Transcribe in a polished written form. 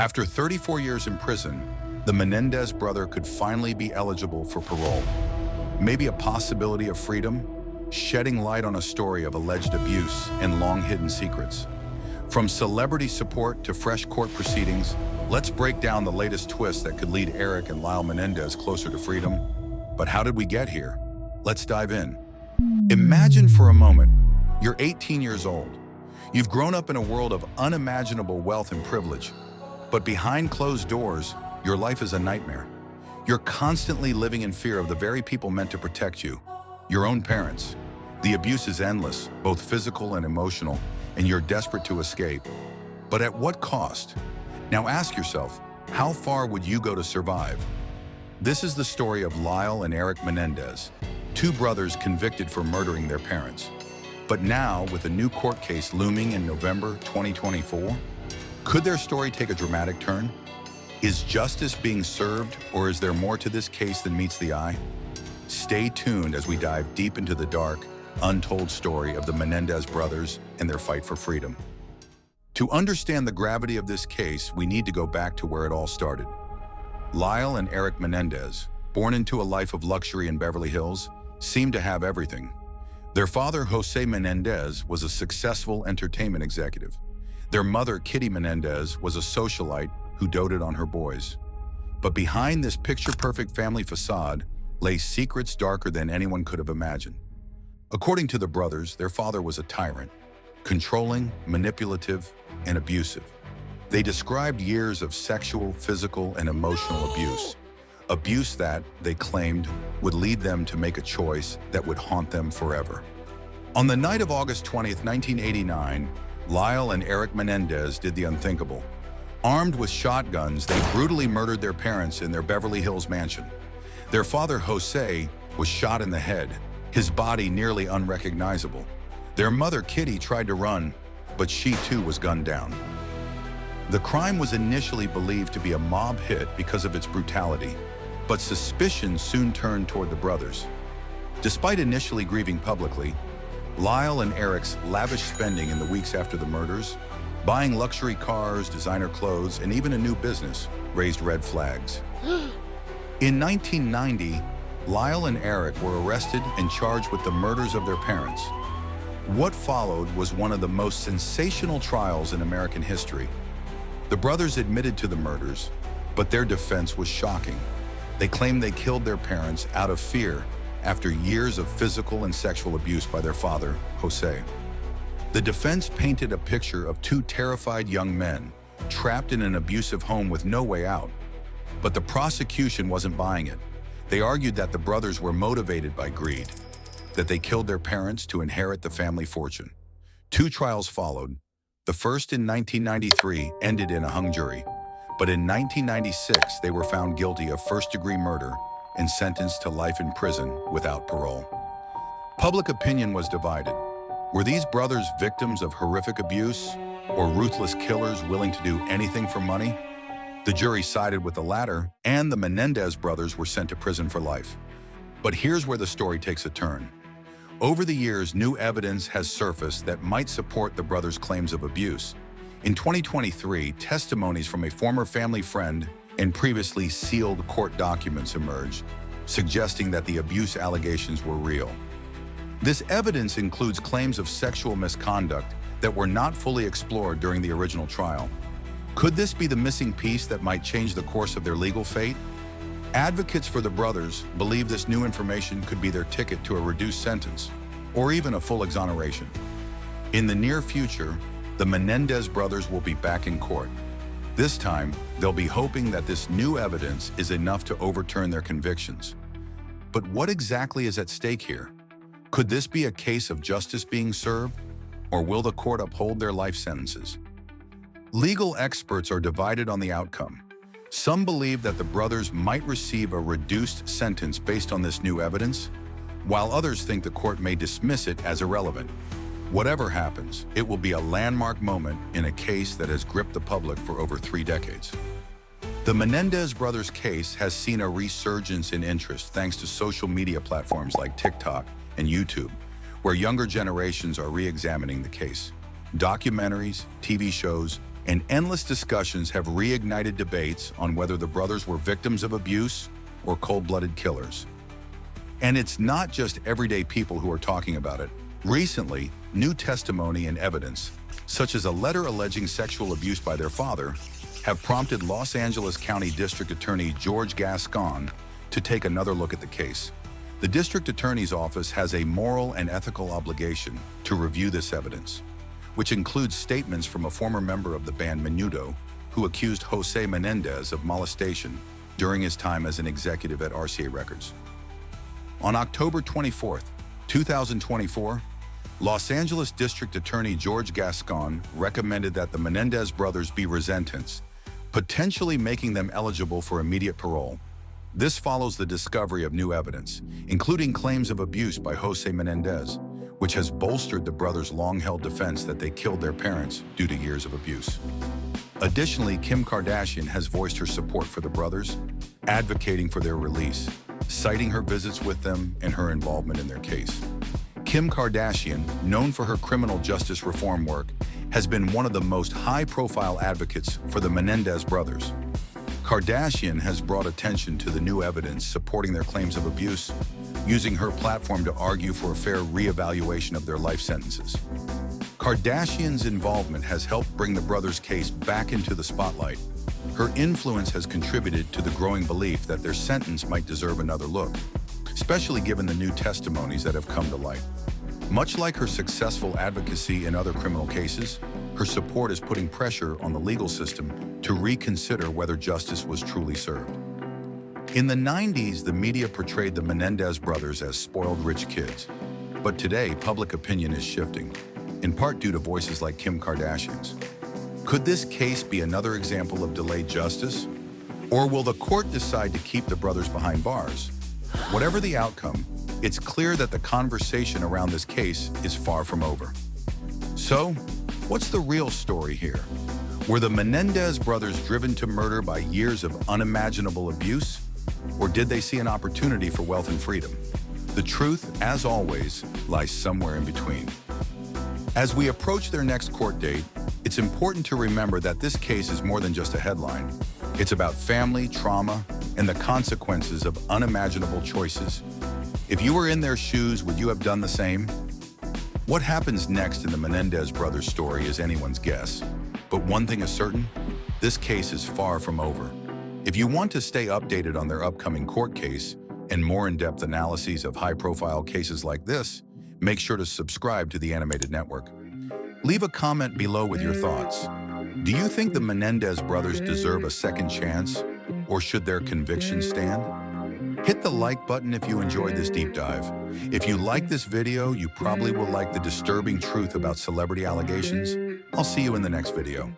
After 34 years in prison, the Menendez brother could finally be eligible for parole. Maybe a possibility of freedom, shedding light on a story of alleged abuse and long-hidden secrets. From celebrity support to fresh court proceedings, let's break down the latest twists that could lead Erik and Lyle Menendez closer to freedom. But how did we get here? Let's dive in. Imagine for a moment, you're 18 years old. You've grown up in a world of unimaginable wealth and privilege. But behind closed doors, your life is a nightmare. You're constantly living in fear of the very people meant to protect you, your own parents. The abuse is endless, both physical and emotional, and you're desperate to escape. But at what cost? Now ask yourself, how far would you go to survive? This is the story of Lyle and Erik Menendez, two brothers convicted for murdering their parents. But now, with a new court case looming in November 2024, could their story take a dramatic turn? Is justice being served, or is there more to this case than meets the eye? Stay tuned as we dive deep into the dark, untold story of the Menendez brothers and their fight for freedom. To understand the gravity of this case, we need to go back to where it all started. Lyle and Erik Menendez, born into a life of luxury in Beverly Hills, seemed to have everything. Their father, Jose Menendez, was a successful entertainment executive. Their mother, Kitty Menendez, was a socialite who doted on her boys. But behind this picture-perfect family facade lay secrets darker than anyone could have imagined. According to the brothers, their father was a tyrant, controlling, manipulative, and abusive. They described years of sexual, physical, and emotional abuse. Abuse that, they claimed, would lead them to make a choice that would haunt them forever. On the night of August 20th, 1989, Lyle and Erik Menendez did the unthinkable. Armed with shotguns, they brutally murdered their parents in their Beverly Hills mansion. Their father, Jose, was shot in the head, his body nearly unrecognizable. Their mother, Kitty, tried to run, but she too was gunned down. The crime was initially believed to be a mob hit because of its brutality, but suspicion soon turned toward the brothers. Despite initially grieving publicly, Lyle and Erik's lavish spending in the weeks after the murders, buying luxury cars, designer clothes, and even a new business, raised red flags. In 1990, Lyle and Erik were arrested and charged with the murders of their parents. What followed was one of the most sensational trials in American history. The brothers admitted to the murders, but their defense was shocking. They claimed they killed their parents out of fear after years of physical and sexual abuse by their father, Jose. The defense painted a picture of two terrified young men trapped in an abusive home with no way out. But the prosecution wasn't buying it. They argued that the brothers were motivated by greed, that they killed their parents to inherit the family fortune. Two trials followed. The first in 1993 ended in a hung jury, but in 1996 they were found guilty of first-degree murder and sentenced to life in prison without parole. Public opinion was divided. Were these brothers victims of horrific abuse or ruthless killers willing to do anything for money? The jury sided with the latter, and the Menendez brothers were sent to prison for life. But here's where the story takes a turn. Over the years, new evidence has surfaced that might support the brothers' claims of abuse. In 2023, testimonies from a former family friend and previously sealed court documents emerged, suggesting that the abuse allegations were real. This evidence includes claims of sexual misconduct that were not fully explored during the original trial. Could this be the missing piece that might change the course of their legal fate? Advocates for the brothers believe this new information could be their ticket to a reduced sentence, or even a full exoneration. In the near future, the Menendez brothers will be back in court. This time, they'll be hoping that this new evidence is enough to overturn their convictions. But what exactly is at stake here? Could this be a case of justice being served, or will the court uphold their life sentences? Legal experts are divided on the outcome. Some believe that the brothers might receive a reduced sentence based on this new evidence, while others think the court may dismiss it as irrelevant. Whatever happens, it will be a landmark moment in a case that has gripped the public for over 3 decades. The Menendez brothers' case has seen a resurgence in interest thanks to social media platforms like TikTok and YouTube, where younger generations are re-examining the case. Documentaries, TV shows, and endless discussions have reignited debates on whether the brothers were victims of abuse or cold-blooded killers. And it's not just everyday people who are talking about it. Recently, new testimony and evidence, such as a letter alleging sexual abuse by their father, have prompted Los Angeles County District Attorney George Gascon to take another look at the case. The District Attorney's Office has a moral and ethical obligation to review this evidence, which includes statements from a former member of the band Menudo, who accused Jose Menendez of molestation during his time as an executive at RCA Records. On October 24, 2024, Los Angeles District Attorney George Gascon recommended that the Menendez brothers be resentenced, potentially making them eligible for immediate parole. This follows the discovery of new evidence, including claims of abuse by Jose Menendez, which has bolstered the brothers' long-held defense that they killed their parents due to years of abuse. Additionally, Kim Kardashian has voiced her support for the brothers, advocating for their release, citing her visits with them and her involvement in their case. Kim Kardashian, known for her criminal justice reform work, has been one of the most high-profile advocates for the Menendez brothers. Kardashian has brought attention to the new evidence supporting their claims of abuse, using her platform to argue for a fair reevaluation of their life sentences. Kardashian's involvement has helped bring the brothers' case back into the spotlight. Her influence has contributed to the growing belief that their sentence might deserve another look, especially given the new testimonies that have come to light. Much like her successful advocacy in other criminal cases, her support is putting pressure on the legal system to reconsider whether justice was truly served. In the 90s, the media portrayed the Menendez brothers as spoiled rich kids. But today, public opinion is shifting, in part due to voices like Kim Kardashian's. Could this case be another example of delayed justice? Or will the court decide to keep the brothers behind bars? Whatever the outcome, it's clear that the conversation around this case is far from over. So, what's the real story here? Were the Menendez brothers driven to murder by years of unimaginable abuse? Or did they see an opportunity for wealth and freedom? The truth, as always, lies somewhere in between. As we approach their next court date, it's important to remember that this case is more than just a headline. It's about family, trauma, and the consequences of unimaginable choices. If you were in their shoes, would you have done the same? What happens next in the Menendez brothers' story is anyone's guess. But one thing is certain, this case is far from over. If you want to stay updated on their upcoming court case and more in-depth analyses of high-profile cases like this, make sure to subscribe to the Animated Network. Leave a comment below with your thoughts. Do you think the Menendez brothers deserve a second chance, or should their convictions stand? Hit the like button if you enjoyed this deep dive. If you like this video, you probably will like the disturbing truth about celebrity allegations. I'll see you in the next video.